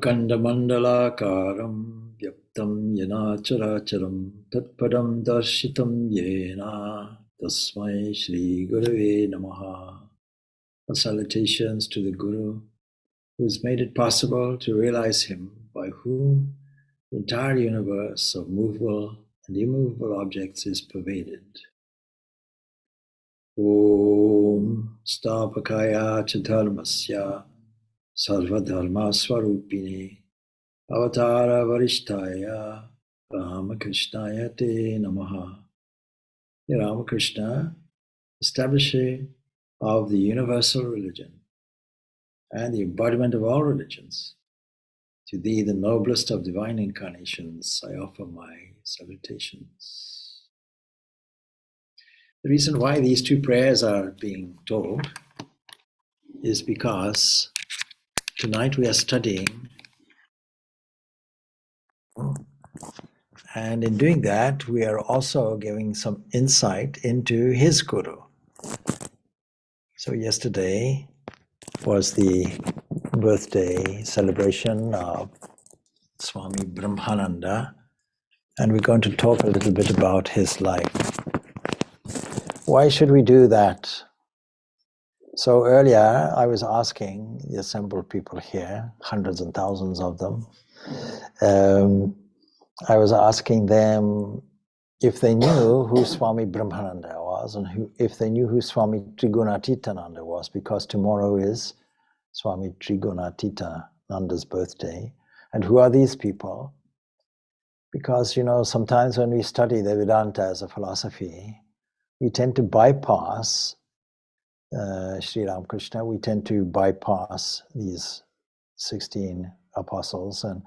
Akandamandalakaram Vyaptam Yana Characharam Tatpadam Darshitam Yena Tasmai Shri Gurave Namaha. Salutations to the Guru, who has made it possible to realize him, by whom the entire universe of movable and immovable objects is pervaded. Om Stapakaya Chatarmasya Sarvadharma Swarupine Avatara Varishtaya Ramakrishnaya Te Namaha. The Ramakrishna, establisher of the universal religion and the embodiment of all religions, to thee, the noblest of divine incarnations, I offer my salutations. The reason why these two prayers are being told is because tonight we are studying, and in doing that, we are also giving some insight into his Guru. So yesterday was the birthday celebration of Swami Brahmananda, and we're going to talk a little bit about his life. Why should we do that? So earlier I was asking the assembled people here, hundreds and thousands of them, I was asking them if they knew who Swami Brahmananda was and if they knew who Swami Trigunatitananda was, because tomorrow is Swami Trigunatitananda's birthday. And who are these people? Because, sometimes when we study the Vedanta as a philosophy, we tend to bypass Sri Ramakrishna, we tend to bypass these 16 apostles, and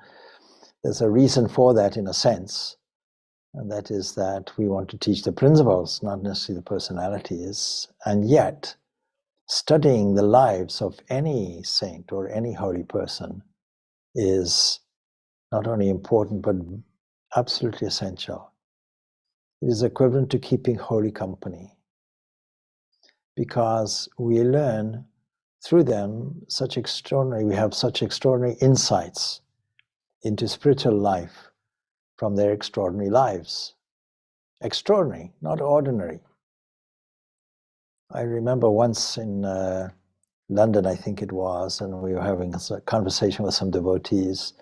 there's a reason for that in a sense, and that is that we want to teach the principles, not necessarily the personalities, and yet studying the lives of any saint or any holy person is not only important but absolutely essential. It is equivalent to keeping holy company, because we learn through them we have such extraordinary insights into spiritual life from their extraordinary lives. Extraordinary, not ordinary. I remember once in London, I think it was, and we were having a conversation with some devotees,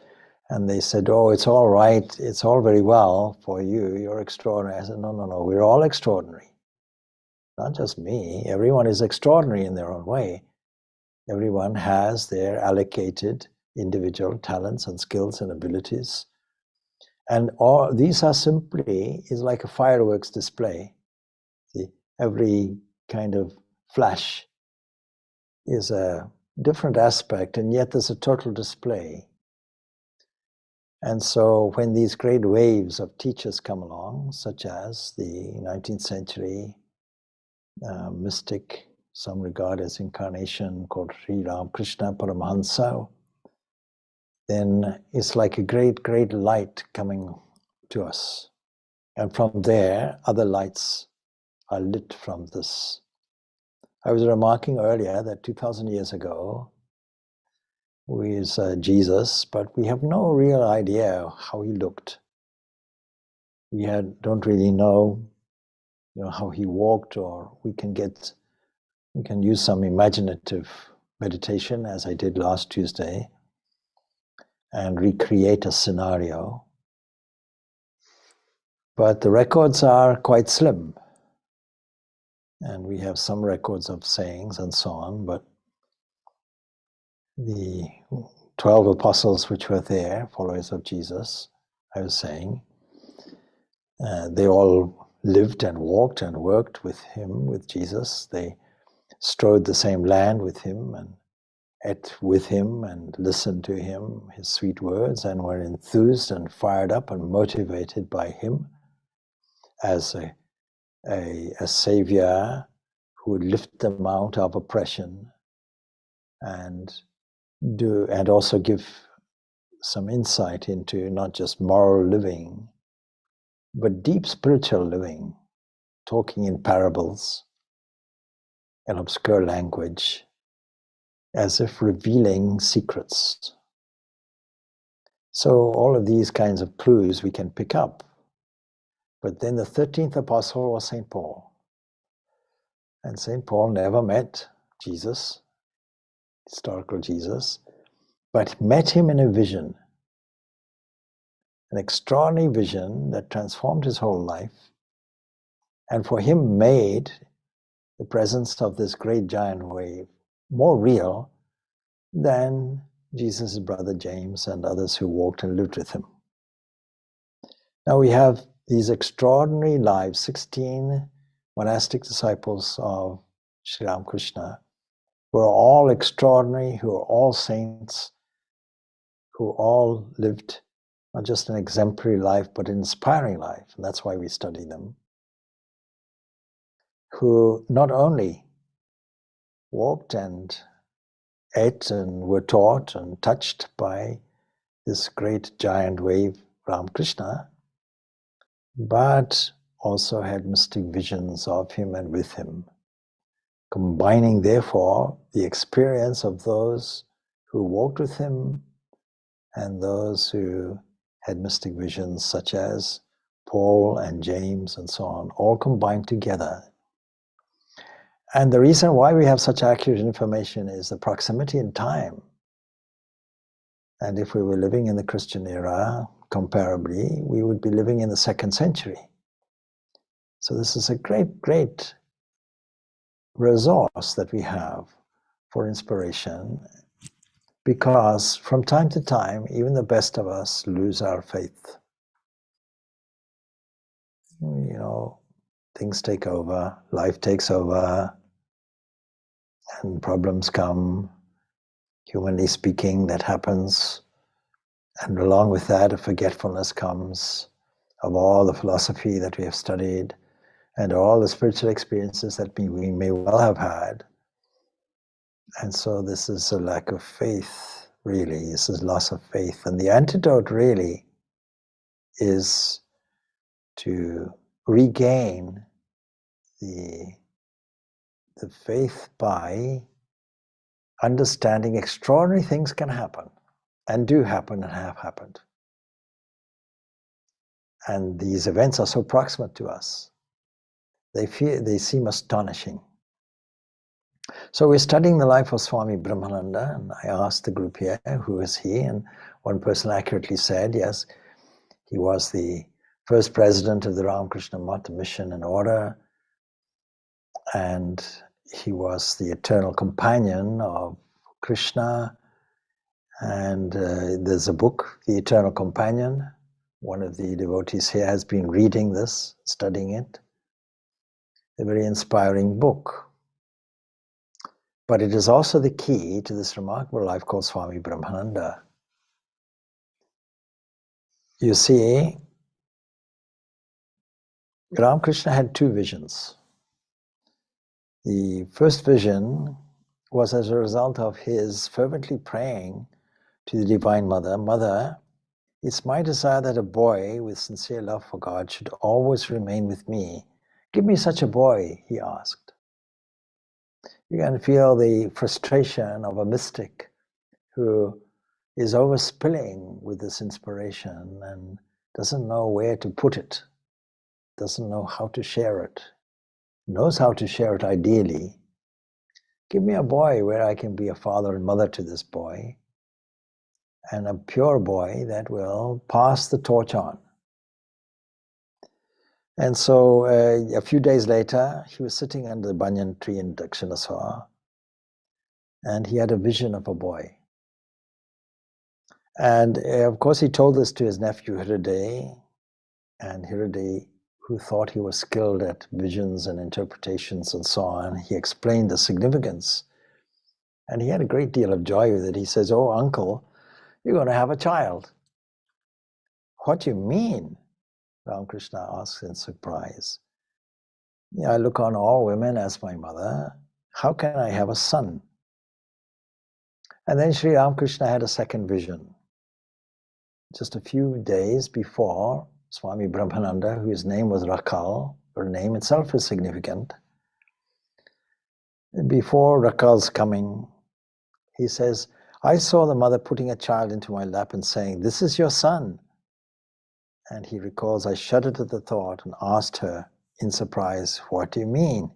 and they said, "Oh, it's all right, it's all very well for you, you're extraordinary." I said, no, we're all extraordinary. Not just me, everyone is extraordinary in their own way. Everyone has their allocated individual talents and skills and abilities. And all these are is like a fireworks display. See, every kind of flash is a different aspect, and yet there's a total display. And so when these great waves of teachers come along, such as the 19th century mystic, some regard as incarnation, called Sri Ramakrishna Paramahansa, then it's like a great, great light coming to us. And from there, other lights are lit from this. I was remarking earlier that 2,000 years ago, was Jesus, but we have no real idea how he looked. We don't really know, how he walked, or we can use some imaginative meditation, as I did last Tuesday, and recreate a scenario. But the records are quite slim, and we have some records of sayings and so on, but the 12 apostles which were there, followers of Jesus, I was saying, they all lived and walked and worked with him, with Jesus. They strode the same land with him and ate with him and listened to him, his sweet words, and were enthused and fired up and motivated by him as a savior who would lift them out of oppression and also give some insight into not just moral living, but deep spiritual living, talking in parables, in obscure language, as if revealing secrets. So all of these kinds of clues we can pick up. But then the 13th apostle was St. Paul. And St. Paul never met Jesus, historical Jesus, but met him in a vision, an extraordinary vision that transformed his whole life, and for him made the presence of this great giant wave more real than Jesus' brother James and others who walked and lived with him. Now we have these extraordinary lives, 16 monastic disciples of Sri Ramakrishna, who are all extraordinary, who are all saints, who all lived not just an exemplary life, but an inspiring life, and that's why we study them, who not only walked and ate and were taught and touched by this great giant wave, Ramakrishna, but also had mystic visions of him and with him, combining therefore the experience of those who walked with him and those who had mystic visions, such as Paul and James and so on, all combined together. And the reason why we have such accurate information is the proximity in time. And if we were living in the Christian era, comparably, we would be living in the 2nd century. So this is a great, great resource that we have for inspiration, because from time to time, even the best of us lose our faith. You know, things take over, life takes over, and problems come. Humanly speaking, that happens. And along with that, a forgetfulness comes of all the philosophy that we have studied and all the spiritual experiences that we may well have had. And so this is a lack of faith, really. This is loss of faith. And the antidote really is to regain the faith by understanding extraordinary things can happen and do happen and have happened. And these events are so proximate to us. They seem astonishing. So we're studying the life of Swami Brahmananda, and I asked the group here, who is he? And one person accurately said, yes, he was the first president of the Ramakrishna Math Mission and Order, and he was the eternal companion of Krishna. And there's a book, The Eternal Companion. One of the devotees here has been reading this, studying it. A very inspiring book. But it is also the key to this remarkable life called Swami Brahmananda. You see, Ramakrishna had 2 visions. The first vision was as a result of his fervently praying to the Divine Mother, Mother, it's my desire that a boy with sincere love for God should always remain with me. Give me such a boy, he asked. You can feel the frustration of a mystic who is overspilling with this inspiration and doesn't know where to put it, doesn't know how to share it, knows how to share it ideally. Give me a boy where I can be a father and mother to this boy, and a pure boy that will pass the torch on. And so a few days later, he was sitting under the banyan tree in Dakshinaswar, and he had a vision of a boy. And of course, he told this to his nephew Hriday, and Hriday, who thought he was skilled at visions and interpretations and so on, he explained the significance. And he had a great deal of joy with it. He says, oh, uncle, you're going to have a child. What do you mean? Ramakrishna asks in surprise. Yeah, I look on all women as my mother. How can I have a son? And then Sri Ramakrishna had a second vision. Just a few days before, Swami Brahmananda, whose name was Rakal, her name itself is significant. Before Rakal's coming, he says, I saw the mother putting a child into my lap and saying, "This is your son." And he recalls, I shuddered at the thought and asked her in surprise, "What do you mean?"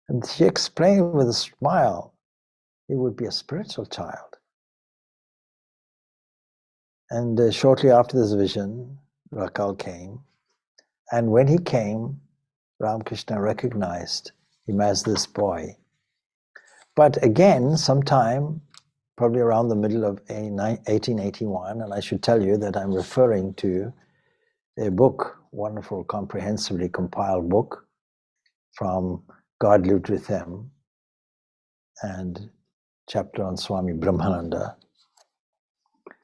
And she explained with a smile, "It would be a spiritual child." And shortly after this vision, Rakal came. And when he came, Ramakrishna recognized him as this boy. But again, sometime, probably around the middle of 1881, and I should tell you that I'm referring to a book, wonderful, comprehensively compiled book from God Lived With Them, and chapter on Swami Brahmananda.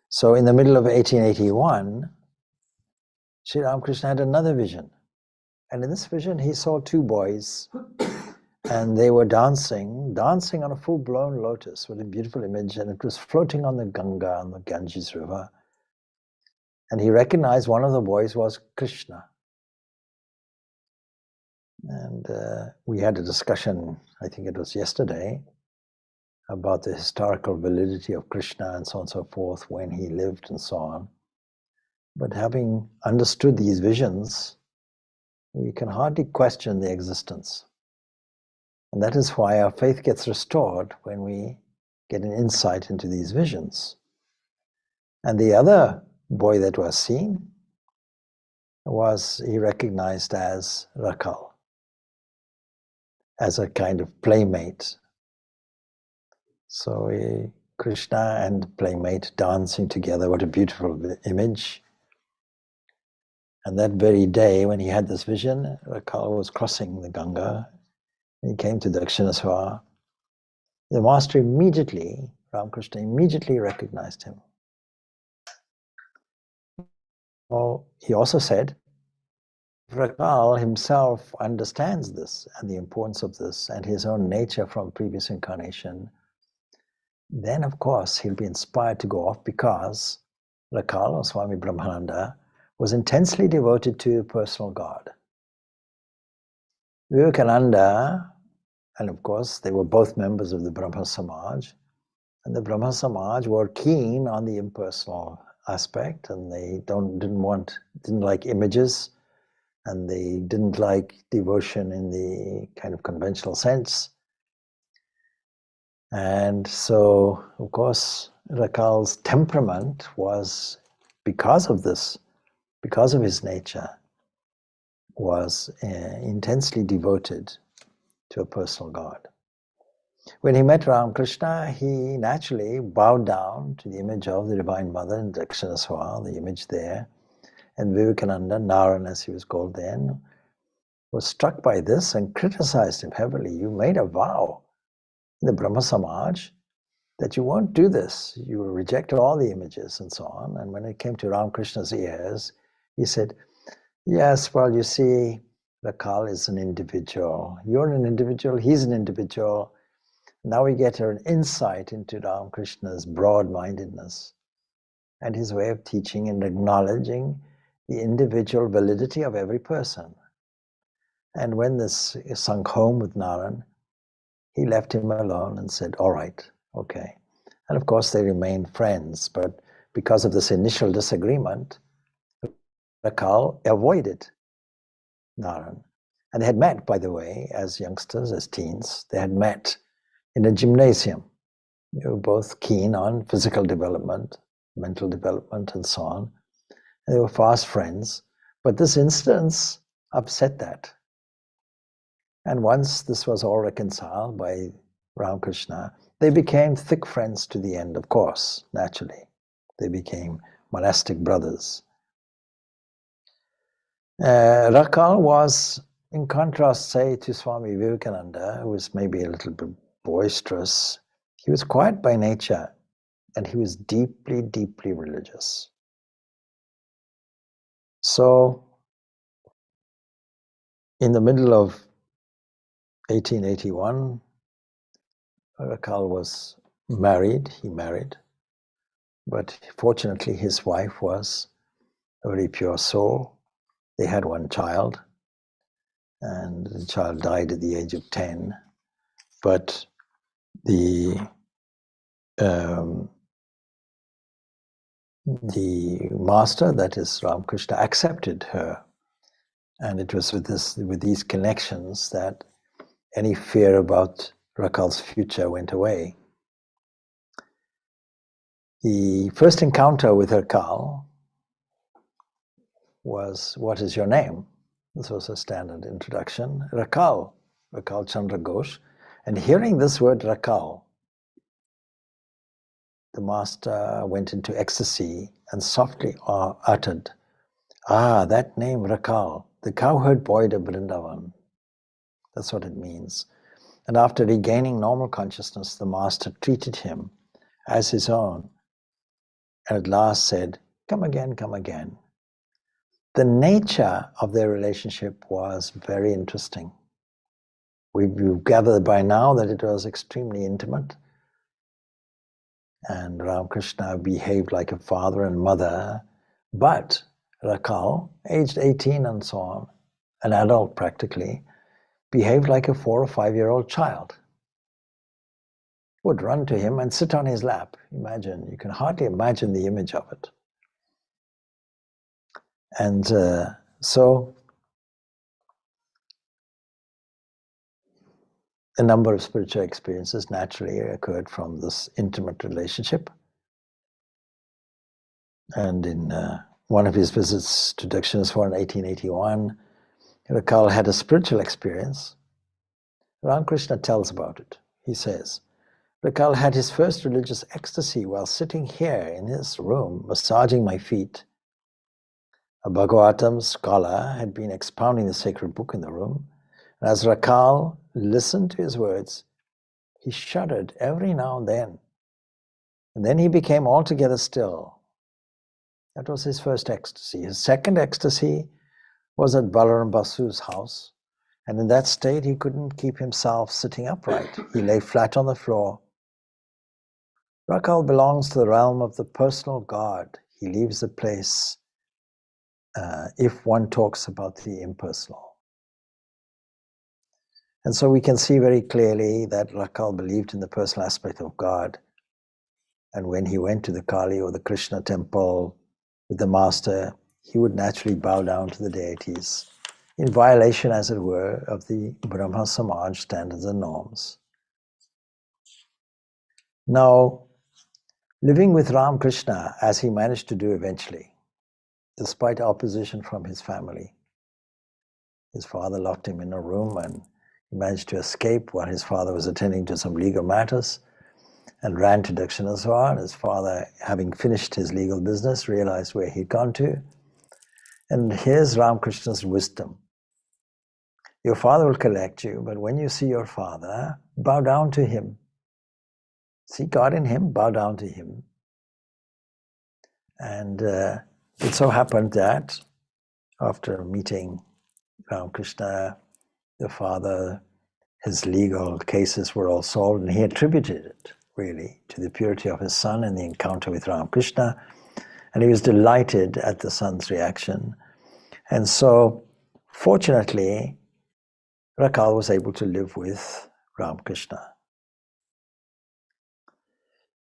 So in the middle of 1881, Sri Ramakrishna had another vision. And in this vision, he saw two boys, and they were dancing on a full-blown lotus. What a beautiful image. And it was floating on the Ganga, on the Ganges River. And he recognized one of the boys was Krishna. And we had a discussion, I think it was yesterday, about the historical validity of Krishna and so on and so forth, when he lived and so on. But having understood these visions, we can hardly question their existence. And that is why our faith gets restored when we get an insight into these visions. And the other boy that was seen was, he recognized as Rakal, as a kind of playmate. So Krishna and playmate dancing together, what a beautiful image. And that very day when he had this vision, Rakal was crossing the Ganga. He came to Dakshinaswar. The master immediately, Ramakrishna immediately recognized him. Oh, he also said, Rakal himself understands this and the importance of this and his own nature from previous incarnation. Then, of course, he'll be inspired to go off, because Rakal, or Swami Brahmananda, was intensely devoted to personal God. Vivekananda, and of course, they were both members of the Brahma Samaj, and the Brahma Samaj were keen on the impersonal aspect, and they didn't like images, and they didn't like devotion in the kind of conventional sense. And so, of course, Rakal's temperament was, because of this, because of his nature, was intensely devoted to a personal God. When he met Ramakrishna, he naturally bowed down to the image of the Divine Mother in Dakshinaswar, the image there. And Vivekananda, Naran as he was called then, was struck by this and criticized him heavily. You made a vow in the Brahma Samaj that you won't do this. You will reject all the images and so on. And when it came to Ramakrishna's ears, he said, yes, well, you see, Rakal is an individual. You're an individual, he's an individual. Now we get an insight into Ramakrishna's broad-mindedness and his way of teaching and acknowledging the individual validity of every person. And when this sunk home with Naran, he left him alone and said, all right, okay. And of course they remained friends, but because of this initial disagreement, Rakal avoided Naran. And they had met, by the way, as youngsters, as teens. They had met in a gymnasium. They were both keen on physical development, mental development, and so on. And they were fast friends. But this instance upset that. And once this was all reconciled by Ramakrishna, they became thick friends to the end, of course, naturally. They became monastic brothers. Rakal was, in contrast, say, to Swami Vivekananda, who was maybe a little bit boisterous. He was quiet by nature, and he was deeply, deeply religious. So, in the middle of 1881, Rakal was married, he married, but fortunately his wife was a very pure soul. They had one child, and the child died at the age of 10, but the the master, that is Ramakrishna, accepted her. And it was with these connections that any fear about Rakal's future went away. The first encounter with Rakal was, "What is your name?" This was a standard introduction. Rakal Chandra Ghosh. And hearing this word Rakal, the master went into ecstasy and softly uttered, "Ah, that name Rakal, the cowherd boy of Vrindavan." That's what it means. And after regaining normal consciousness, the master treated him as his own, and at last said, "Come again, come again." The nature of their relationship was very interesting. We've gathered by now that it was extremely intimate, and Ramakrishna behaved like a father and mother, but Rakal, aged 18 and so on, an adult practically, behaved like a 4 or 5-year-old child. Would run to him and sit on his lap. Imagine, you can hardly imagine the image of it. And so a number of spiritual experiences naturally occurred from this intimate relationship. And in one of his visits to Dakshinaswar in 1881, Rakal had a spiritual experience. Ramakrishna tells about it. He says, "Rakal had his first religious ecstasy while sitting here in his room, massaging my feet. A Bhagavatam scholar had been expounding the sacred book in the room, and as Rakal listened to his words, he shuddered every now and then he became altogether still. That was his first ecstasy. His second ecstasy was at Balaram Basu's house, and in that state he couldn't keep himself sitting upright. He lay flat on the floor. Rakal belongs to the realm of the personal God. He leaves the place if one talks about the impersonal." And so we can see very clearly that Rakal believed in the personal aspect of God. And when he went to the Kali or the Krishna temple with the master, he would naturally bow down to the deities, in violation, as it were, of the Brahma Samaj standards and norms. Now, living with Ramakrishna, as he managed to do eventually, despite opposition from his family, his father locked him in a room and he managed to escape while his father was attending to some legal matters and ran to Dakshinaswar. His father, having finished his legal business, realized where he'd gone to. And here's Ramakrishna's wisdom. Your father will collect you, but when you see your father, bow down to him. See God in him, bow down to him. And it so happened that after meeting Ramakrishna, the father, his legal cases were all solved, and he attributed it really to the purity of his son and the encounter with Ramakrishna. And he was delighted at the son's reaction. And so, fortunately, Rakal was able to live with Ramakrishna.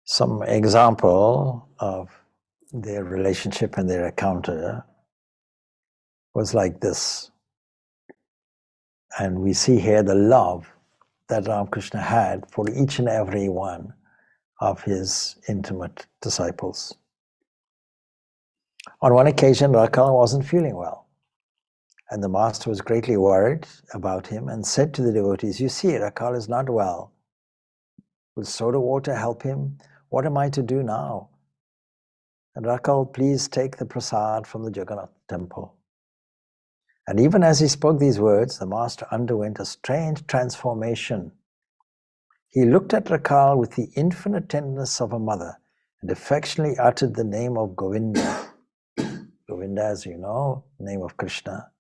Some example of their relationship and their encounter was like this. And we see here the love that Ramakrishna had for each and every one of his intimate disciples. On one occasion, Rakal wasn't feeling well, and the master was greatly worried about him and said to the devotees, "You see, Rakal is not well. Will soda water help him? What am I to do now? And Rakal, please take the prasad from the Jagannath temple." And even as he spoke these words, the master underwent a strange transformation. He looked at Rakal with the infinite tenderness of a mother and affectionately uttered the name of Govinda. Govinda, as you know, name of Krishna.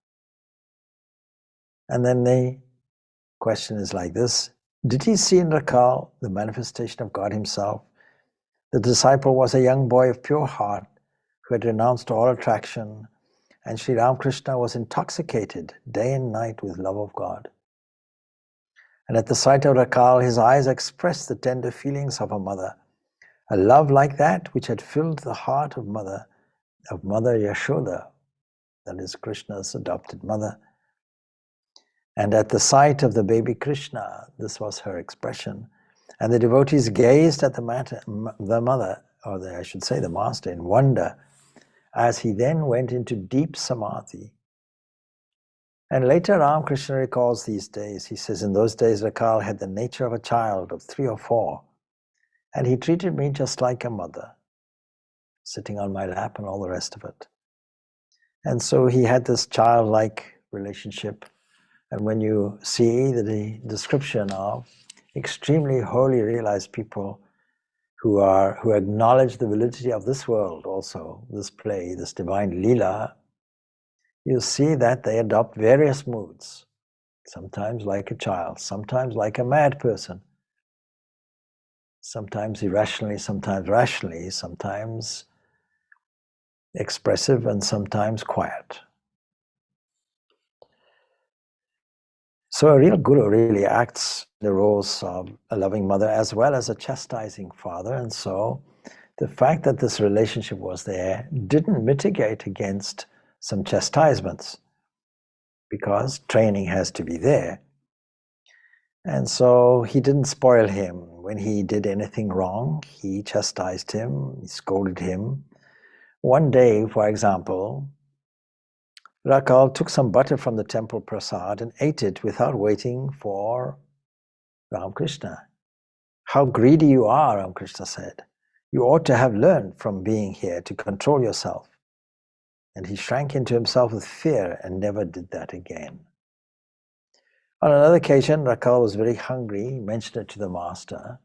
And then the question is like this: did he see in Rakal the manifestation of God himself? The disciple was a young boy of pure heart who had renounced all attraction, and Sri Ramakrishna was intoxicated day and night with love of God. And at the sight of Rakal, his eyes expressed the tender feelings of a mother, A love like that which had filled the heart of Mother Yashoda, that is Krishna's adopted mother. And at the sight of the baby Krishna, this was her expression. And the devotees gazed at the mother, or I should say the master, in wonder, as he then went into deep samadhi. And later Ramakrishna recalls these days. He says, in those days Rakal had the nature of a child of 3 or 4, and he treated me just like a mother, sitting on my lap and all the rest of it. And so he had this childlike relationship. And when you see the description of extremely holy, realized people who acknowledge the validity of this world also, this play, this divine Leela, you see that they adopt various moods, sometimes like a child, sometimes like a mad person, sometimes irrationally, sometimes rationally, sometimes expressive and sometimes quiet. So a real guru really acts the roles of a loving mother as well as a chastising father. And so the fact that this relationship was there didn't mitigate against some chastisements, because training has to be there. And so he didn't spoil him. When he did anything wrong, he chastised him, he scolded him. One day, for example, Rakal took some butter from the temple prasad and ate it without waiting for Ramakrishna. How greedy you are, Ramakrishna said. You ought to have learned from being here to control yourself. And he shrank into himself with fear and never did that again. On another occasion, Rakal was very hungry. He mentioned it to the master.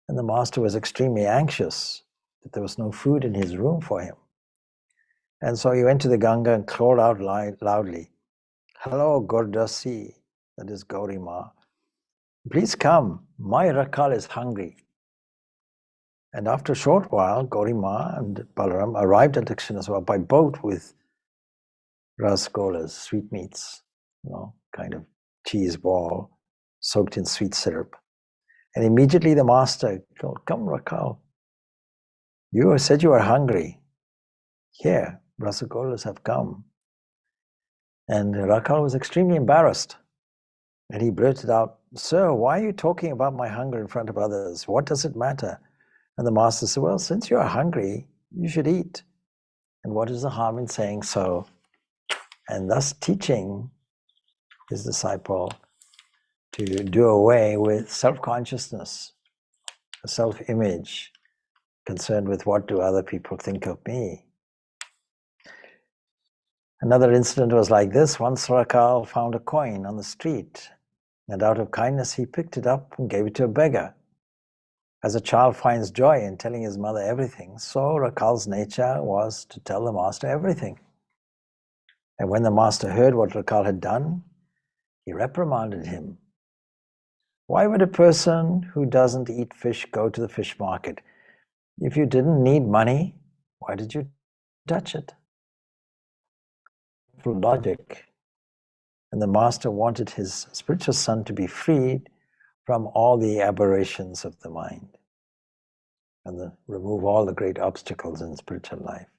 And the master was extremely anxious that there was no food in his room for him. And so he went to the Ganga and called out loudly, "Hello, Gordasi," that is Gauri Ma. "Please come, my Rakal is hungry." And after a short while, Gauri Ma and Balaram arrived at Dakshinaswar by boat with rasgolas, sweetmeats, kind of cheese ball soaked in sweet syrup. And immediately the master called, "Come, Rakal, you said you were hungry. Here, rasgolas have come." And Rakal was extremely embarrassed. And he blurted out, "Sir, why are you talking about my hunger in front of others? What does it matter?" And the master said, "Well, since you are hungry, you should eat. And what is the harm in saying so?" And thus teaching his disciple to do away with self-consciousness, self-image, concerned with what do other people think of me. Another incident was like this. Once Rakal found a coin on the street, and out of kindness he picked it up and gave it to a beggar. As a child finds joy in telling his mother everything, so Rakal's nature was to tell the master everything. And when the master heard what Rakal had done, he reprimanded him. Why would a person who doesn't eat fish go to the fish market? If you didn't need money, why did you touch it? For logic. And the master wanted his spiritual son to be freed from all the aberrations of the mind and remove all the great obstacles in spiritual life.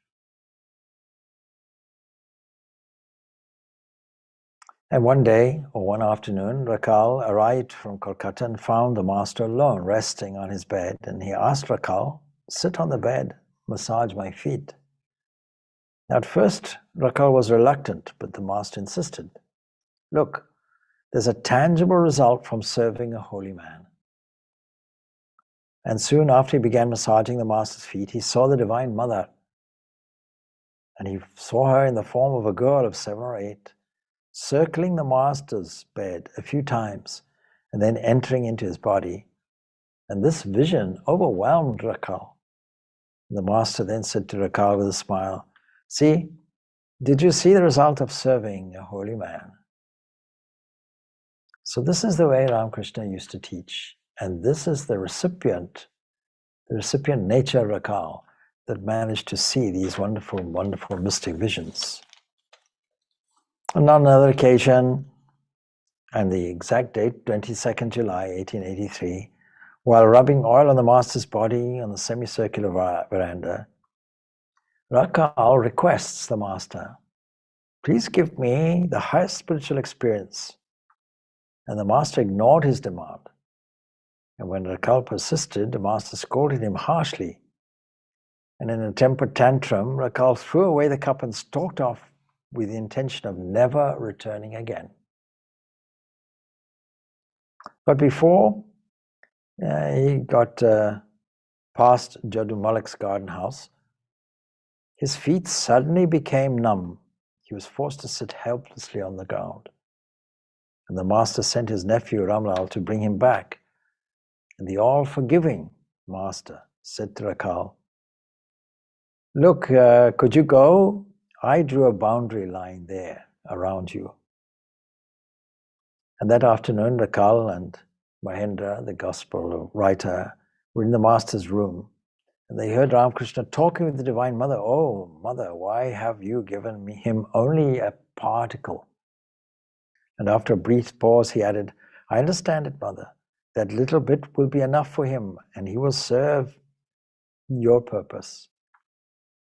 And one day, or one afternoon, Rakal arrived from Kolkata and found the master alone, resting on his bed. And he asked Rakal, "Sit on the bed, massage my feet." Now, at first, Rakal was reluctant, but the master insisted. "Look, there's a tangible result from serving a holy man." And soon after he began massaging the master's feet, he saw the Divine Mother. And he saw her in the form of a girl of 7 or 8, circling the master's bed a few times and then entering into his body. And this vision overwhelmed Rakal. The master then said to Rakal with a smile, "See, did you see the result of serving a holy man?" So this is the way Ramakrishna used to teach. And this is the recipient nature of Rakal that managed to see these wonderful, wonderful mystic visions. And on another occasion, and the exact date, 22nd July 1883, While rubbing oil on the master's body on the semicircular veranda, Rakal requests the master, please give me the highest spiritual experience. And the master ignored his demand. And when Rakal persisted, the master scolded him harshly. And in a temper tantrum, Rakal threw away the cup and stalked off with the intention of never returning again. But before he got past Jadu Malik's garden house, his feet suddenly became numb. He was forced to sit helplessly on the ground. And the master sent his nephew Ramlal to bring him back. And the all-forgiving master said to Rakal, look, could you go? I drew a boundary line there around you. And that afternoon, Rakal and Mahendra, the gospel writer, were in the master's room. And they heard Ramakrishna talking with the Divine Mother. Oh, Mother, why have you given him only a particle? And after a brief pause, he added, I understand it, Mother. That little bit will be enough for him, and he will serve your purpose.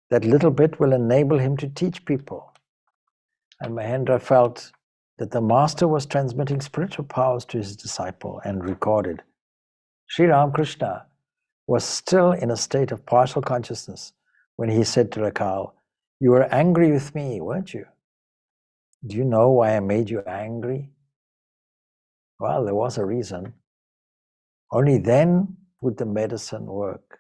That little bit will enable him to teach people. And Mahendra felt that the master was transmitting spiritual powers to his disciple and recorded. Sri Ramakrishna was still in a state of partial consciousness when he said to Rakal, you were angry with me, weren't you? Do you know why I made you angry? Well, there was a reason. Only then would the medicine work.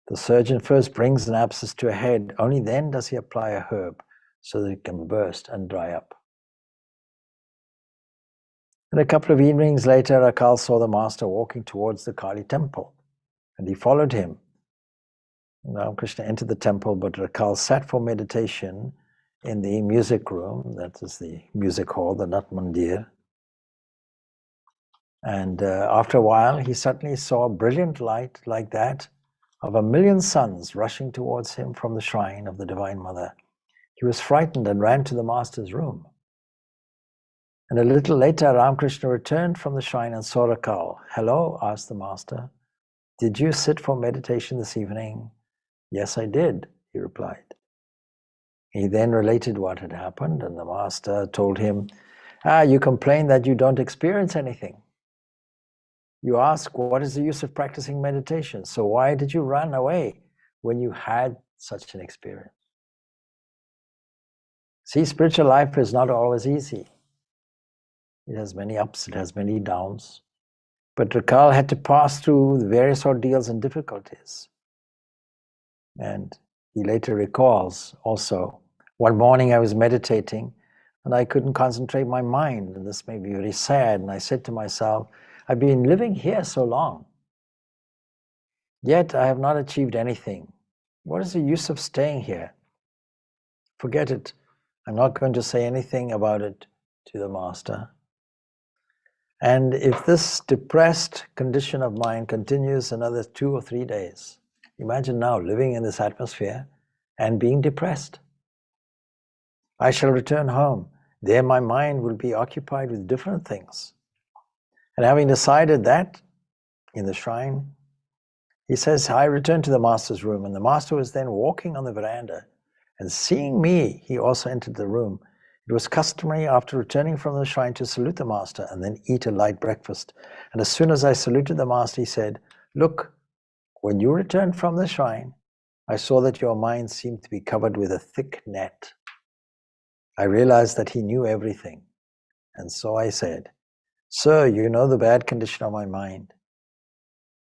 The surgeon first brings an abscess to a head. Only then does he apply a herb so that it can burst and dry up. And a couple of evenings later, Rakal saw the master walking towards the Kali temple, and he followed him. Ramakrishna entered the temple, but Rakal sat for meditation in the music room, that is the music hall, the Nat Mandir. And after a while, he suddenly saw a brilliant light like that of 1,000,000 suns rushing towards him from the shrine of the Divine Mother. He was frightened and ran to the master's room. And a little later, Ramakrishna returned from the shrine and saw Rakal. Hello, asked the master. Did you sit for meditation this evening? Yes, I did, he replied. He then related what had happened, and the master told him, you complain that you don't experience anything. You ask, what is the use of practicing meditation? So why did you run away when you had such an experience? See, spiritual life is not always easy. It has many ups, it has many downs. But Rakal had to pass through the various ordeals and difficulties. And he later recalls also, one morning I was meditating and I couldn't concentrate my mind, and this made me very sad. And I said to myself, I've been living here so long, yet I have not achieved anything. What is the use of staying here? Forget it. I'm not going to say anything about it to the master. And if this depressed condition of mind continues another 2 or 3 days, imagine now living in this atmosphere and being depressed. I shall return home. There my mind will be occupied with different things. And having decided that in the shrine, he says, I returned to the master's room, and the master was then walking on the veranda, and seeing me, he also entered the room. It was customary after returning from the shrine to salute the master and then eat a light breakfast. And as soon as I saluted the master, he said, look, when you returned from the shrine, I saw that your mind seemed to be covered with a thick net. I realized that he knew everything. And so I said, Sir, you know the bad condition of my mind.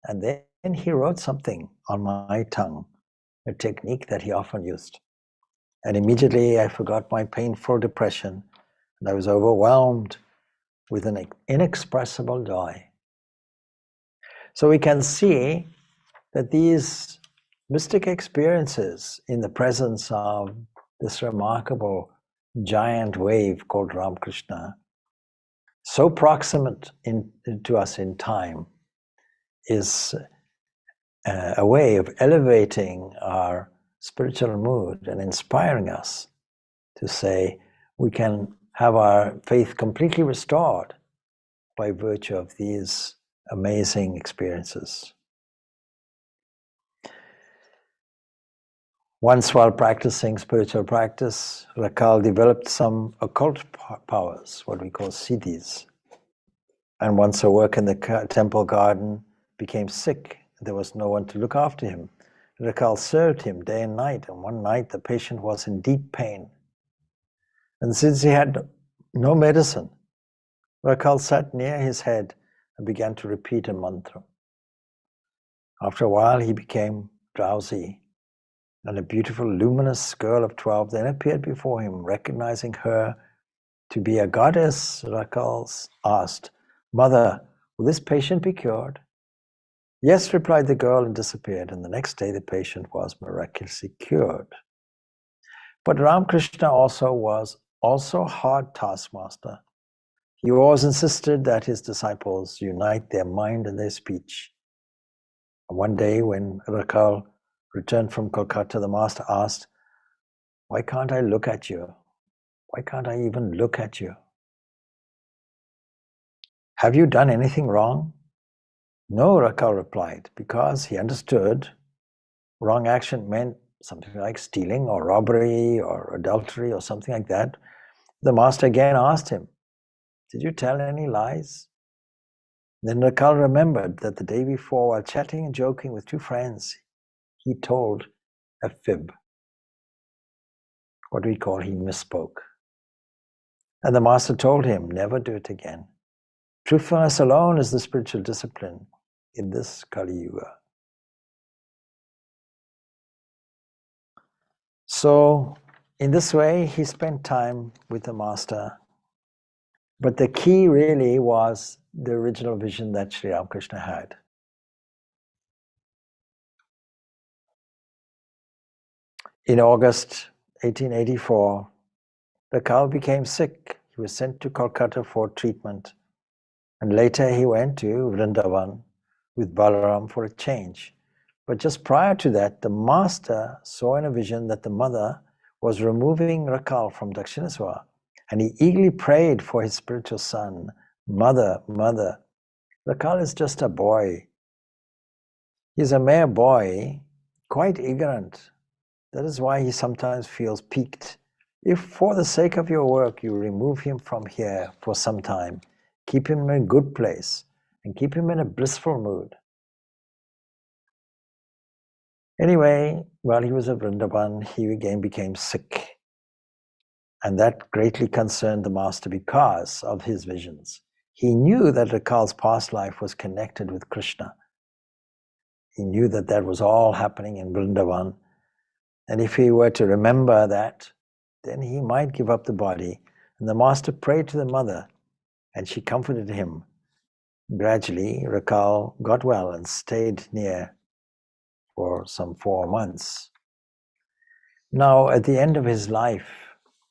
And then he wrote something on my tongue, a technique that he often used. And immediately I forgot my painful depression, and I was overwhelmed with an inexpressible joy. So we can see that these mystic experiences in the presence of this remarkable giant wave called Ramakrishna, so proximate to us in time, is a way of elevating our spiritual mood and inspiring us to say we can have our faith completely restored by virtue of these amazing experiences. Once while practicing spiritual practice, Rakal developed some occult powers, what we call siddhis. And once a worker in the temple garden became sick, there was no one to look after him. Rakal served him day and night, and one night the patient was in deep pain. And since he had no medicine, Rakal sat near his head and began to repeat a mantra. After a while, he became drowsy, and a beautiful, luminous girl of 12 then appeared before him. Recognizing her to be a goddess, Rakal asked, "Mother, will this patient be cured?" "Yes," replied the girl, and disappeared. And the next day, the patient was miraculously cured. But Ramakrishna was also a hard taskmaster. He always insisted that his disciples unite their mind and their speech. One day, when Rakal returned from Kolkata, the master asked, "Why can't I look at you? Why can't I even look at you? Have you done anything wrong?" "No," Rakal replied, because he understood wrong action meant something like stealing or robbery or adultery or something like that. The master again asked him, "Did you tell any lies?" Then Rakal remembered that the day before, while chatting and joking with two friends, he told a fib. What we call he misspoke. And the master told him, never do it again. Truthfulness alone is the spiritual discipline in this Kali Yuga. So in this way, he spent time with the master. But the key really was the original vision that Sri Ramakrishna had. In August 1884, Rakal became sick. He was sent to Kolkata for treatment. And later he went to Vrindavan with Balaram for a change. But just prior to that, the master saw in a vision that the mother was removing Rakal from Dakshineswar. And he eagerly prayed for his spiritual son. "Mother, mother, Rakal is just a boy. He's a mere boy, quite ignorant. That is why he sometimes feels piqued. If for the sake of your work you remove him from here for some time, keep him in a good place and keep him in a blissful mood." Anyway, while he was at Vrindavan, he again became sick. And that greatly concerned the master because of his visions. He knew that Rakal's past life was connected with Krishna. He knew that that was all happening in Vrindavan. And if he were to remember that, then he might give up the body. And the master prayed to the mother, and she comforted him. Gradually, Rakal got well and stayed near for some 4 months. Now, at the end of his life,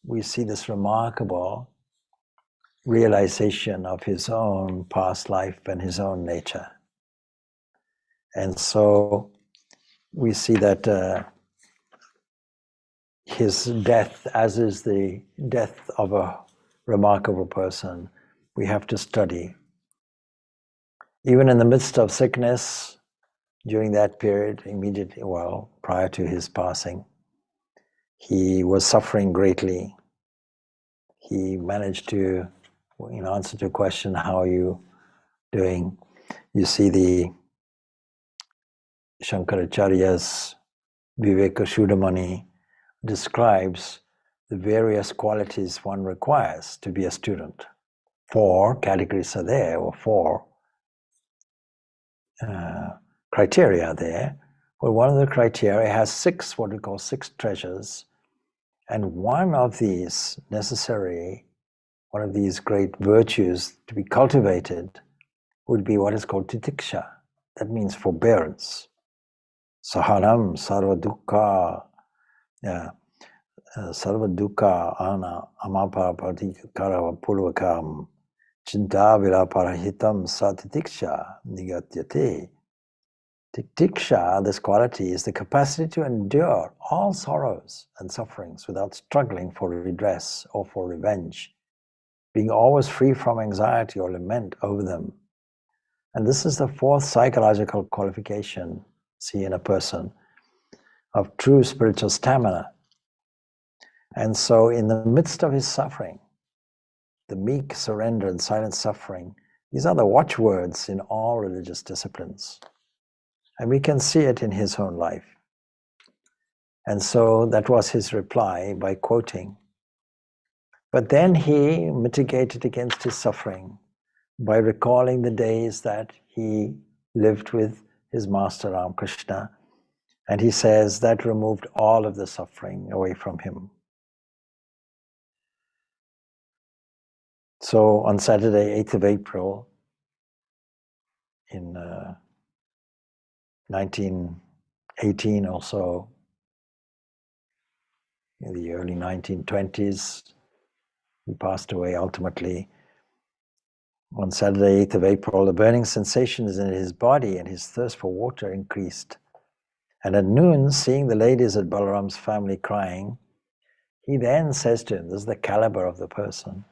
we see this remarkable realization of his own past life and his own nature. And so we see that his death, as is the death of a remarkable person, we have to study. Even in the midst of sickness, during that period, immediately, prior to his passing, he was suffering greatly. He managed to, in answer to a question, "How are you doing?" You see the Shankaracharya's Viveka Shudamani describes the various qualities one requires to be a student. 4 categories are there, or 4 criteria are there. But one of the criteria has 6, what we call 6 treasures. And one of these necessary, one of these great virtues to be cultivated would be what is called titiksha. That means forbearance. Sahanam sarva dukkha, sarva dukkha ana amaparapatikarava purvakam chinta viraparahitam satitiksha nigatyate. Titiksha, this quality, is the capacity to endure all sorrows and sufferings without struggling for redress or for revenge, being always free from anxiety or lament over them. And this is the fourth psychological qualification, see, in a person of true spiritual stamina. And so in the midst of his suffering, the meek surrender and silent suffering, these are the watchwords in all religious disciplines. And we can see it in his own life. And so that was his reply by quoting. But then he mitigated against his suffering by recalling the days that he lived with his master Ramakrishna. And he says that removed all of the suffering away from him. So on Saturday, 8th of April, in 1918 or so, in the early 1920s, he passed away ultimately. On Saturday, 8th of April, the burning sensations in his body and his thirst for water increased. And at noon, seeing the ladies at Balaram's family crying, he then says to him, this is the caliber of the person.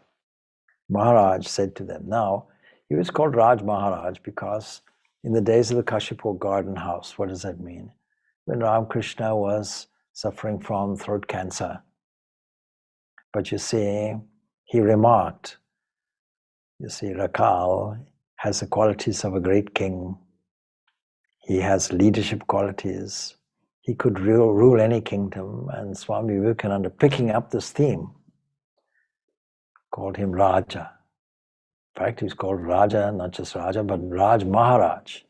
Maharaj said to them, now, he was called Raj Maharaj because in the days of the Kashipur garden house, what does that mean? When Ramakrishna was suffering from throat cancer. But you see, he remarked, you see, Rakal has the qualities of a great king. He has leadership qualities. He could rule any kingdom. And Swami Vivekananda, picking up this theme, called him Raja. In fact, he's called Raja, not just Raja, but Raj Maharaj.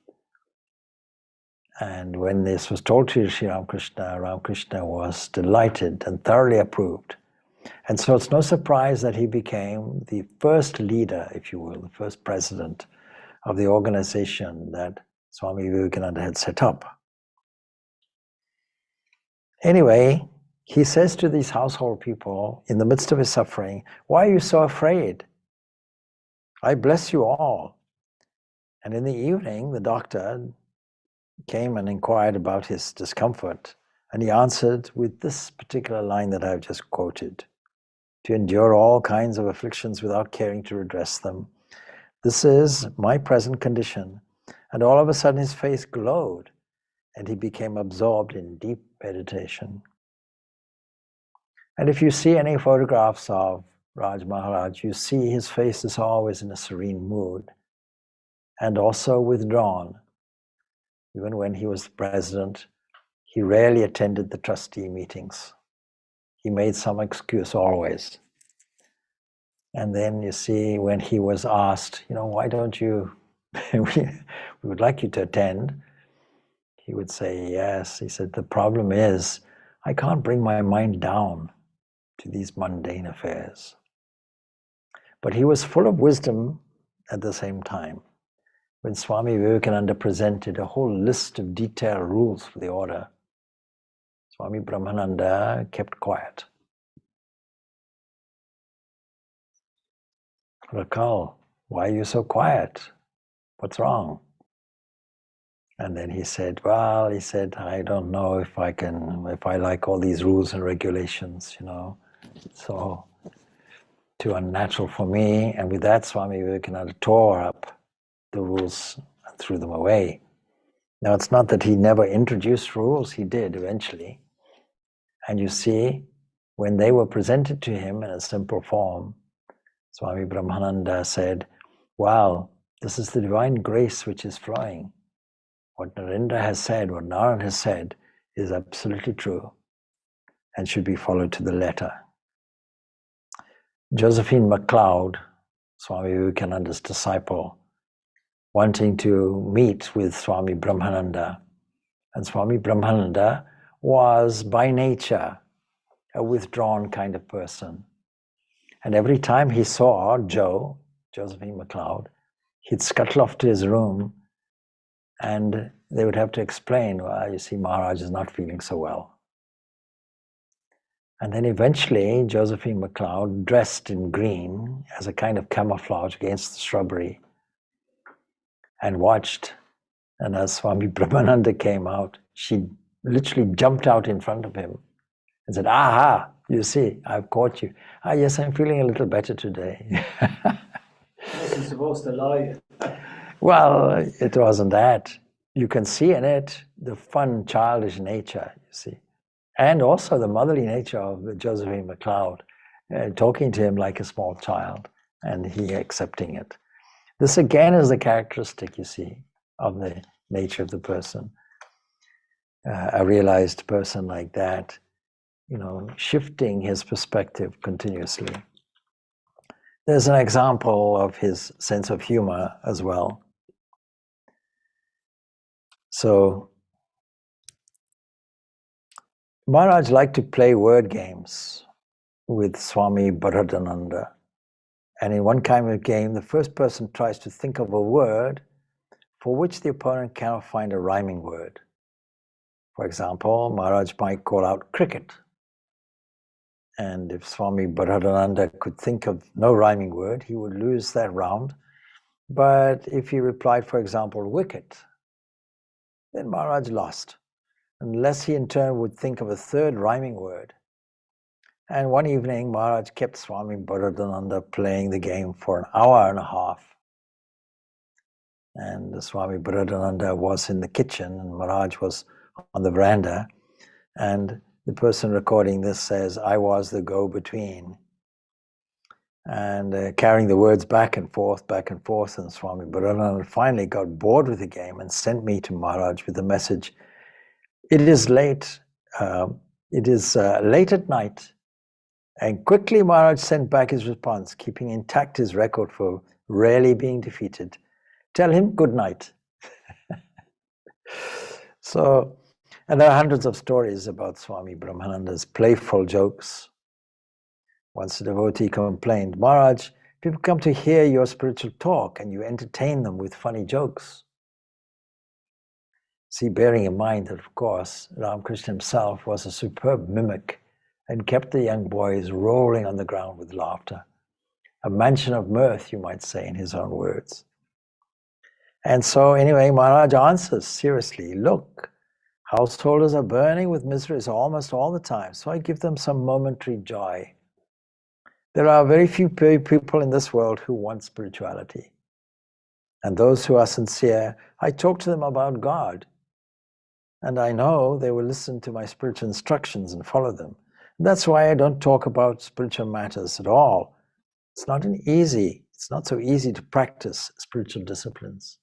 And when this was told to Sri Ramakrishna, Ramakrishna was delighted and thoroughly approved. And so it's no surprise that he became the first leader, if you will, the first president of the organization that Swami Vivekananda had set up. Anyway, he says to these household people in the midst of his suffering, why are you so afraid? I bless you all. And in the evening, the doctor came and inquired about his discomfort, and he answered with this particular line that I've just quoted: to endure all kinds of afflictions without caring to redress them. This is my present condition. And all of a sudden his face glowed and he became absorbed in deep meditation. And if you see any photographs of Raj Maharaj, you see his face is always in a serene mood and also withdrawn. Even when he was the president, he rarely attended the trustee meetings. He made some excuse always. And then you see when he was asked, why don't you, we would like you to attend. He would say, yes. He said, the problem is I can't bring my mind down to these mundane affairs. But he was full of wisdom at the same time. When Swami Vivekananda presented a whole list of detailed rules for the order, Swami Brahmananda kept quiet. Rakal, why are you so quiet? What's wrong? And then he said, I don't know if I like all these rules and regulations, so too unnatural for me. And with that, Swami Vivekananda tore up the rules and threw them away. Now, it's not that he never introduced rules, he did eventually. And you see, when they were presented to him in a simple form, Swami Brahmananda said, wow, this is the divine grace which is flowing. What Narendra has said, what Narayan has said, is absolutely true and should be followed to the letter. Josephine MacLeod, Swami Vivekananda's disciple, wanting to meet with Swami Brahmananda. And Swami Brahmananda was by nature a withdrawn kind of person. And every time he saw Josephine MacLeod, he'd scuttle off to his room and they would have to explain, well, you see, Maharaj is not feeling so well. And then eventually, Josephine MacLeod, dressed in green as a kind of camouflage against the shrubbery, and watched. And as Swami Brahmananda came out, she literally jumped out in front of him and said, aha, you see, I've caught you. Ah, yes, I'm feeling a little better today. Wasn't supposed to lie. Well, it wasn't that. You can see in it the fun, childish nature, you see, and also the motherly nature of Josephine MacLeod, talking to him like a small child, and he accepting it. This again is the characteristic, you see, of the nature of the person. A realized person like that, shifting his perspective continuously. There's an example of his sense of humor as well. So Maharaj liked to play word games with Swami Brahmananda. And in one kind of game, the first person tries to think of a word for which the opponent cannot find a rhyming word. For example, Maharaj might call out cricket. And if Swami Brahmananda could think of no rhyming word, he would lose that round. But if he replied, for example, wicket, then Maharaj lost, unless he in turn would think of a third rhyming word. And one evening, Maharaj kept Swami Brahmananda playing the game for an hour and a half. And Swami Brahmananda was in the kitchen, and Maharaj was on the veranda. And the person recording this says, I was the go-between. And carrying the words back and forth, and Swami Brahmananda finally got bored with the game and sent me to Maharaj with the message, it is late at night. And quickly Maharaj sent back his response, keeping intact his record for rarely being defeated. Tell him good night. So, and there are hundreds of stories about Swami Brahmananda's playful jokes. Once a devotee complained, Maharaj, people come to hear your spiritual talk and you entertain them with funny jokes. See, bearing in mind that, of course, Ramakrishna himself was a superb mimic and kept the young boys rolling on the ground with laughter. A mansion of mirth, you might say, in his own words. And so anyway, Maharaj answers seriously, look, householders are burning with miseries almost all the time, so I give them some momentary joy. There are very few people in this world who want spirituality. And those who are sincere, I talk to them about God. And I know they will listen to my spiritual instructions and follow them. That's why I don't talk about spiritual matters at all. It's not so easy to practice spiritual disciplines.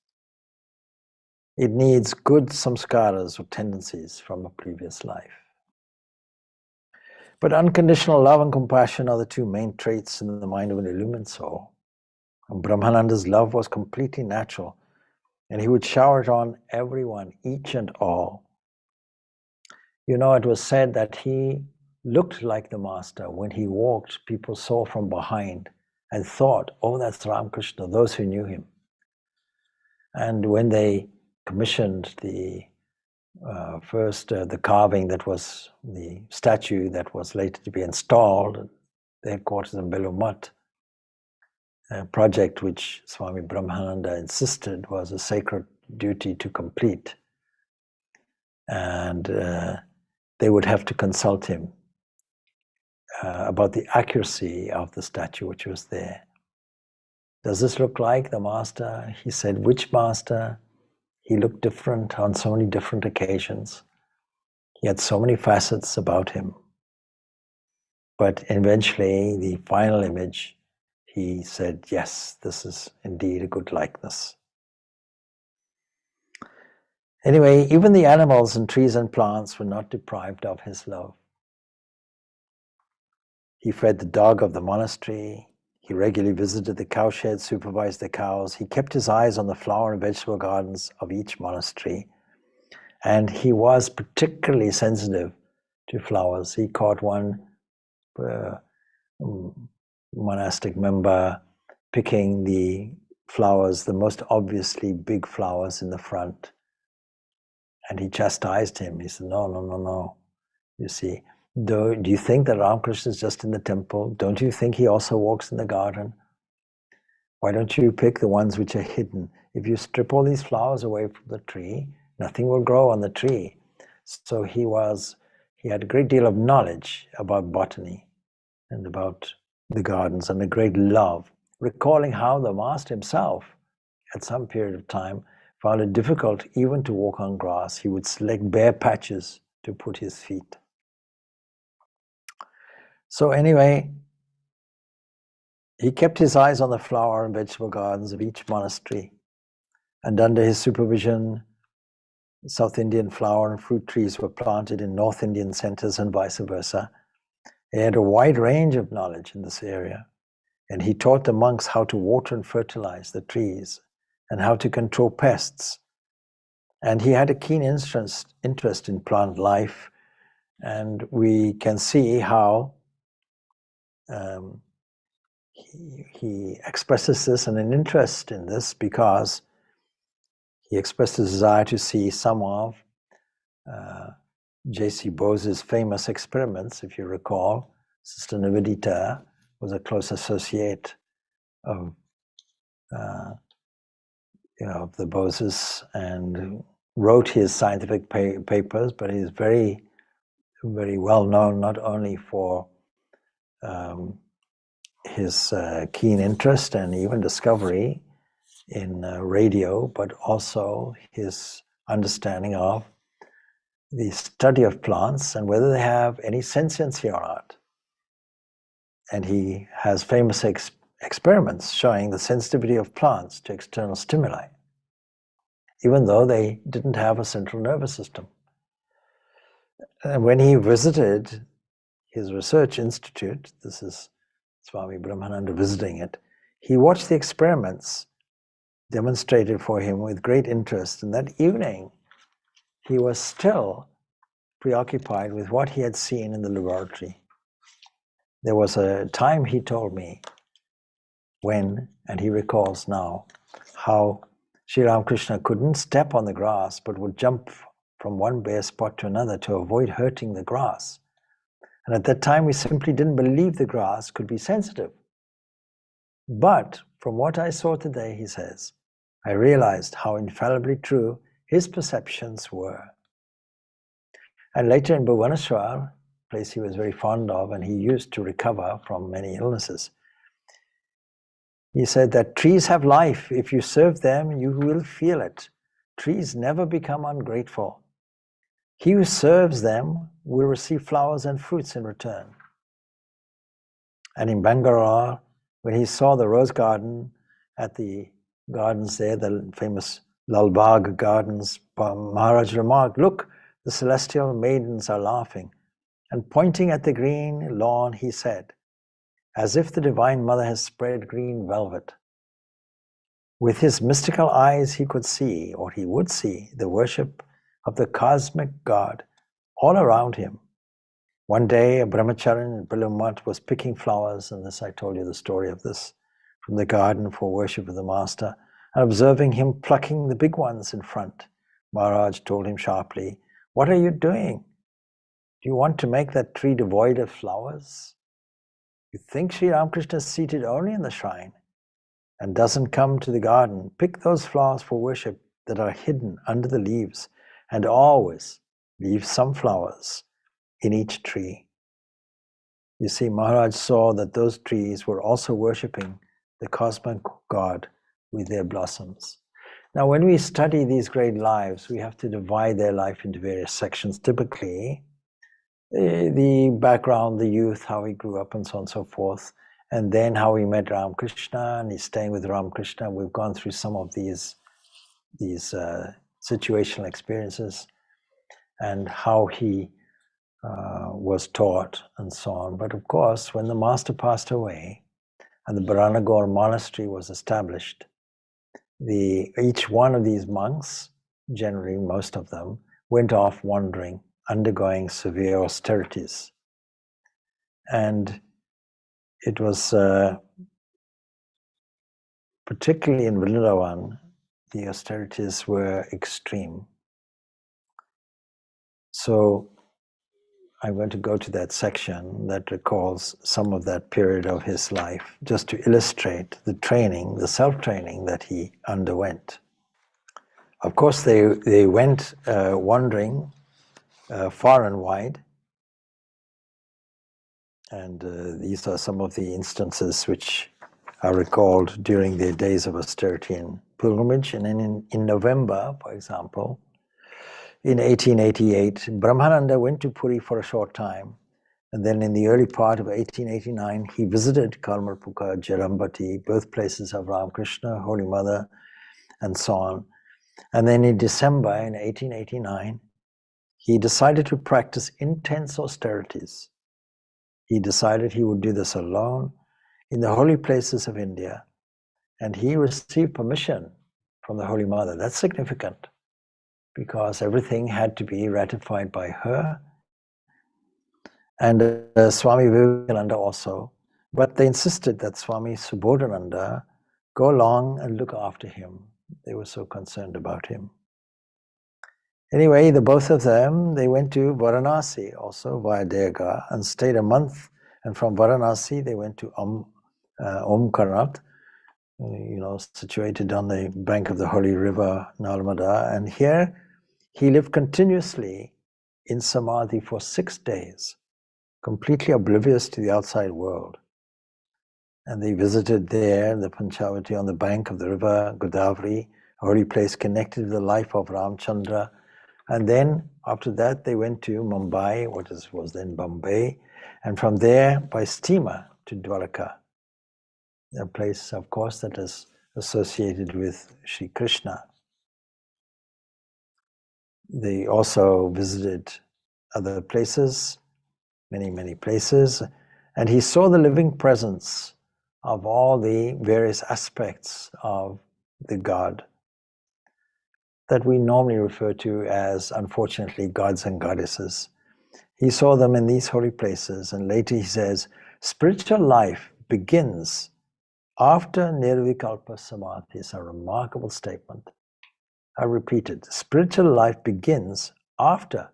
It needs good samskaras or tendencies from a previous life. But unconditional love and compassion are the two main traits in the mind of an illumined soul. And Brahmananda's love was completely natural, and he would shower it on everyone, each and all. It was said that he looked like the master. When he walked, people saw from behind and thought, oh, that's Ramakrishna, those who knew him. And when they commissioned the carving that was the statue that was later to be installed at the headquarters in Belumat, a project which Swami Brahmananda insisted was a sacred duty to complete. And they would have to consult him about the accuracy of the statue which was there. Does this look like the master? He said, which master? He looked different on so many different occasions. He had so many facets about him. But eventually, the final image, he said, yes, this is indeed a good likeness. Anyway, even the animals and trees and plants were not deprived of his love. He fed the dog of the monastery. He regularly visited the cowshed, supervised the cows. He kept his eyes on the flower and vegetable gardens of each monastery. And he was particularly sensitive to flowers. He caught one monastic member picking the flowers, the most obviously big flowers in the front. And he chastised him. He said, no. You see, do you think that Ramakrishna is just in the temple? Don't you think he also walks in the garden? Why don't you pick the ones which are hidden? If you strip all these flowers away from the tree, nothing will grow on the tree. So he had a great deal of knowledge about botany and about the gardens and a great love, recalling how the master himself, at some period of time, found it difficult even to walk on grass. He would select bare patches to put his feet. So anyway, he kept his eyes on the flower and vegetable gardens of each monastery, and under his supervision, South Indian flower and fruit trees were planted in North Indian centers and vice versa. He had a wide range of knowledge in this area, and he taught the monks how to water and fertilize the trees and how to control pests. And he had a keen interest in plant life, and we can see how he expresses this and an interest in this because he expressed a desire to see some of J.C. Bose's famous experiments. If you recall, Sister Nivedita was a close associate of the Boses and wrote his scientific papers, but he's very, very well known not only for his keen interest and even discovery in radio, but also his understanding of the study of plants and whether they have any sentiency or not. And he has famous experiments showing the sensitivity of plants to external stimuli, even though they didn't have a central nervous system. And when he visited his research institute, this is Swami Brahmananda visiting it, he watched the experiments demonstrated for him with great interest. And that evening, he was still preoccupied with what he had seen in the laboratory. There was a time, he told me, when, and he recalls now, how Sri Ramakrishna couldn't step on the grass, but would jump from one bare spot to another to avoid hurting the grass. And at that time, we simply didn't believe the grass could be sensitive. But from what I saw today, he says, I realized how infallibly true his perceptions were. And later in Bhubaneswar, a place he was very fond of and he used to recover from many illnesses, he said that trees have life. If you serve them, you will feel it. Trees never become ungrateful. He who serves them will receive flowers and fruits in return. And in Bangalore, when he saw the rose garden at the gardens there, the famous Lal Bagh gardens, Maharaj remarked, look, the celestial maidens are laughing. And pointing at the green lawn, he said, as if the Divine Mother has spread green velvet. With his mystical eyes, he could see, or he would see, the worship of the cosmic God all around him. One day, a brahmacharin in Pilumat was picking flowers, and this I told you the story of this, from the garden for worship of the Master, and observing him plucking the big ones in front, Maharaj told him sharply, what are you doing? Do you want to make that tree devoid of flowers? You think Sri Ramakrishna is seated only in the shrine and doesn't come to the garden. Pick those flowers for worship that are hidden under the leaves, and always leave some flowers in each tree. You see, Maharaj saw that those trees were also worshipping the cosmic God with their blossoms. Now, when we study these great lives, we have to divide their life into various sections. Typically, the background, the youth, how he grew up, and so on and so forth, and then how he met Ramakrishna, and he's staying with Ramakrishna. We've gone through some of these situational experiences, and how he was taught, and so on. But of course, when the master passed away, and the Baranagore monastery was established, each one of these monks, generally most of them, went off wandering, undergoing severe austerities. And it was particularly in Vrindavan, the austerities were extreme. So I'm going to go to that section that recalls some of that period of his life, just to illustrate the training, the self-training that he underwent. Of course, they went wandering far and wide, and these are some of the instances which are recalled during their days of austerity and pilgrimage. And then in November, for example, in 1888, Brahmananda went to Puri for a short time. And then in the early part of 1889, he visited Kalmarpuka, Jarambati, birthplaces of Ramakrishna, Holy Mother, and so on. And then in December in 1889, he decided to practice intense austerities. He decided he would do this alone in the holy places of India. And he received permission from the Holy Mother. That's significant, because everything had to be ratified by her and Swami Vivekananda also. But they insisted that Swami Subodhananda go along and look after him. They were so concerned about him. Anyway, the both of them, they went to Varanasi also via Deoghar and stayed a month. And from Varanasi, they went to Omkaranat, situated on the bank of the holy river Narmada. And here he lived continuously in Samadhi for 6 days, completely oblivious to the outside world. And they visited there, the Panchavati, on the bank of the river Godavari, a holy place connected to the life of Ramchandra. And then after that, they went to Mumbai, what was then Bombay, and from there by steamer to Dwarka, a place, of course, that is associated with Sri Krishna. They also visited other places, many places, and he saw the living presence of all the various aspects of the God that we normally refer to as, unfortunately, gods and goddesses. He saw them in these holy places, and later he says, spiritual life begins after Nirvikalpa Samadhi. It's a remarkable statement. I repeat it. Spiritual life begins after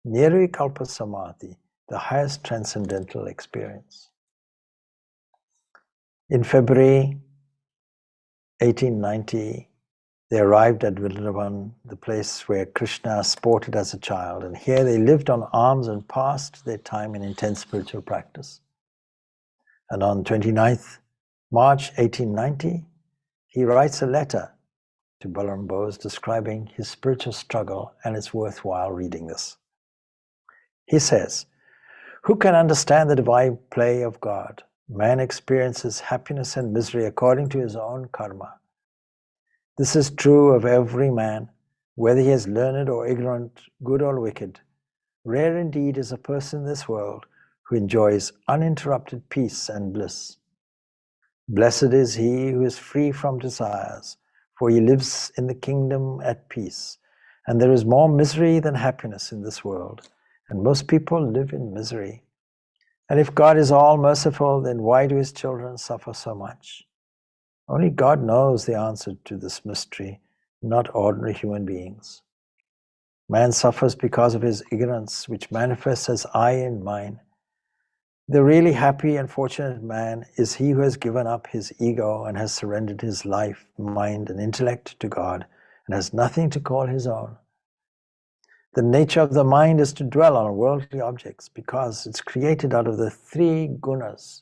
Nirvikalpa Samadhi, the highest transcendental experience. In February 1890, they arrived at Vrindavan, the place where Krishna sported as a child, and here they lived on alms and passed their time in intense spiritual practice. And on 29th March 1890, he writes a letter to Balaram Bose describing his spiritual struggle, and it's worthwhile reading this. He says, "Who can understand the divine play of God? Man experiences happiness and misery according to his own karma. This is true of every man, whether he is learned or ignorant, good or wicked. Rare indeed is a person in this world who enjoys uninterrupted peace and bliss. Blessed is he who is free from desires, for he lives in the kingdom at peace. And there is more misery than happiness in this world, and most people live in misery. And if God is all merciful, then why do his children suffer so much? Only God knows the answer to this mystery, not ordinary human beings. Man suffers because of his ignorance, which manifests as I and mine. The really happy and fortunate man is he who has given up his ego and has surrendered his life, mind, and intellect to God, and has nothing to call his own. The nature of the mind is to dwell on worldly objects because it's created out of the 3 gunas,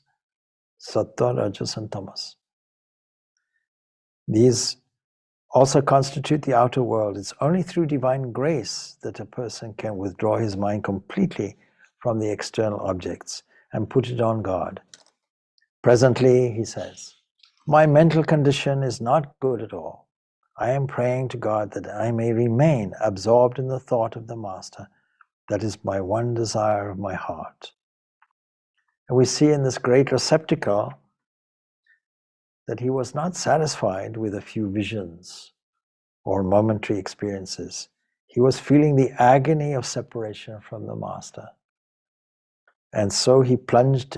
sattva, rajas, and tamas. These also constitute the outer world. It's only through divine grace that a person can withdraw his mind completely from the external objects and put it on God. Presently, he says, my mental condition is not good at all. I am praying to God that I may remain absorbed in the thought of the Master. That is my one desire of my heart. And we see in this great receptacle that he was not satisfied with a few visions or momentary experiences. He was feeling the agony of separation from the Master. And so he plunged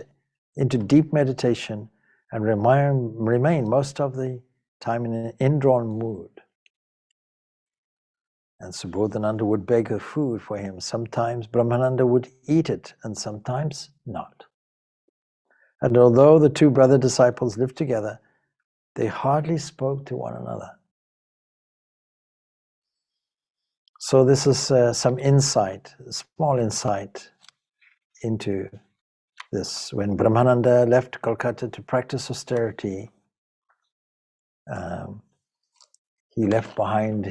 into deep meditation and remained most of the time in an indrawn mood. And Subodhananda would beg the food for him. Sometimes Brahmananda would eat it, and sometimes not. And although the 2 brother disciples lived together, they hardly spoke to one another. So this is some insight, a small insight into this. When Brahmananda left Kolkata to practice austerity, he left behind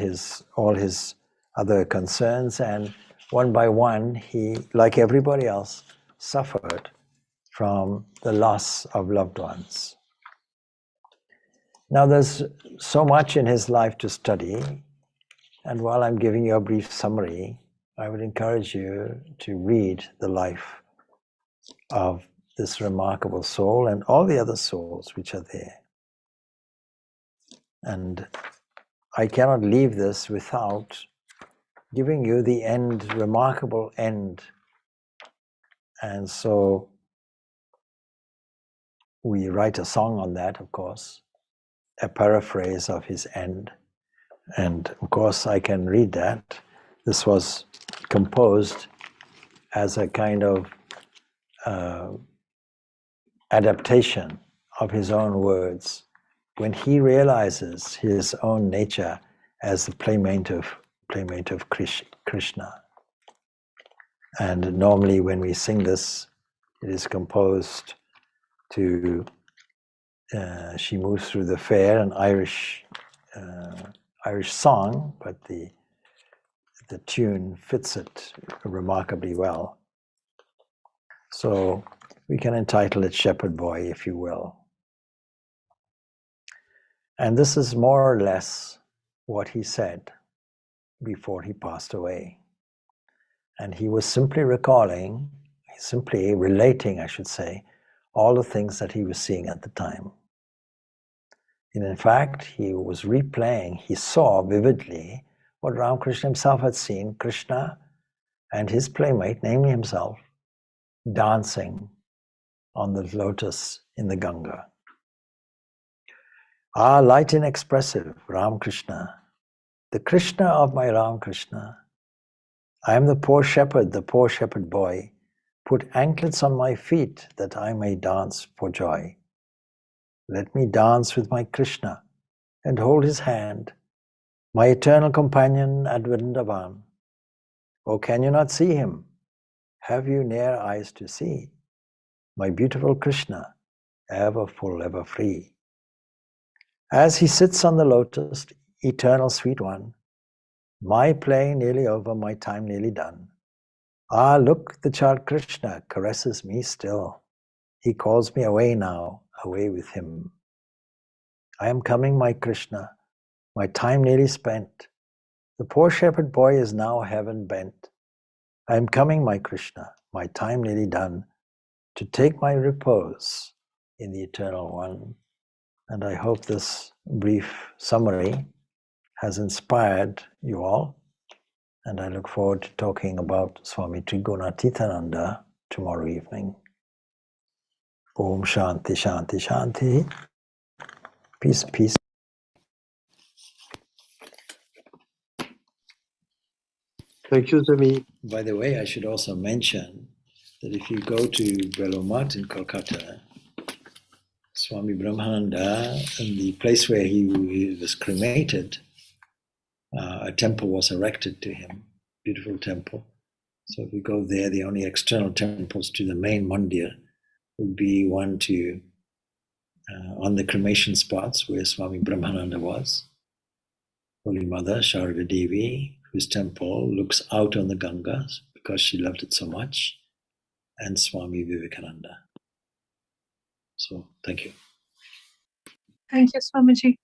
all his other concerns, and one by one, he, like everybody else, suffered from the loss of loved ones. Now, there's so much in his life to study, and while I'm giving you a brief summary, I would encourage you to read the life of this remarkable soul and all the other souls which are there. And I cannot leave this without giving you the end, remarkable end. And so we write a song on that, of course, a paraphrase of his end. And of course, I can read that. This was composed as a kind of adaptation of his own words when he realizes his own nature as the playmate of Krishna. And normally when we sing this, it is composed to She Moves Through the Fair, an Irish song, but the tune fits it remarkably well. So we can entitle it Shepherd Boy, if you will. And this is more or less what he said before he passed away. And he was simply relating, I should say, all the things that he was seeing at the time. And in fact, he was replaying, he saw vividly what Ramakrishna himself had seen, Krishna and his playmate, namely himself, dancing on the lotus in the Ganga. Ah, light inexpressive, Ramakrishna, the Krishna of my Ramakrishna. I am the poor shepherd boy. Put anklets on my feet that I may dance for joy. Let me dance with my Krishna and hold his hand, my eternal companion at Vrindavan. Oh, can you not see him? Have you near eyes to see? My beautiful Krishna, ever full, ever free. As he sits on the lotus, eternal sweet one, my play nearly over, my time nearly done. Ah, look, the child Krishna caresses me still. He calls me away now, away with him. I am coming, my Krishna, my time nearly spent. The poor shepherd boy is now heaven bent. I am coming, my Krishna, my time nearly done, to take my repose in the Eternal One. And I hope this brief summary has inspired you all. And I look forward to talking about Swami Trigunatitananda tomorrow evening. Om Shanti, Shanti, Shanti. Peace, peace. Thank you, Swami. By the way, I should also mention that if you go to Belomat in Kolkata, Swami Brahmananda, in the place where he was cremated, a temple was erected to him, beautiful temple. So if you go there, the only external temples to the main mandir would be one to on the cremation spots where Swami Brahmananda was, Holy Mother Sharada Devi, whose temple looks out on the Gangas because she loved it so much, and Swami Vivekananda. So thank you. Thank you, Swamiji.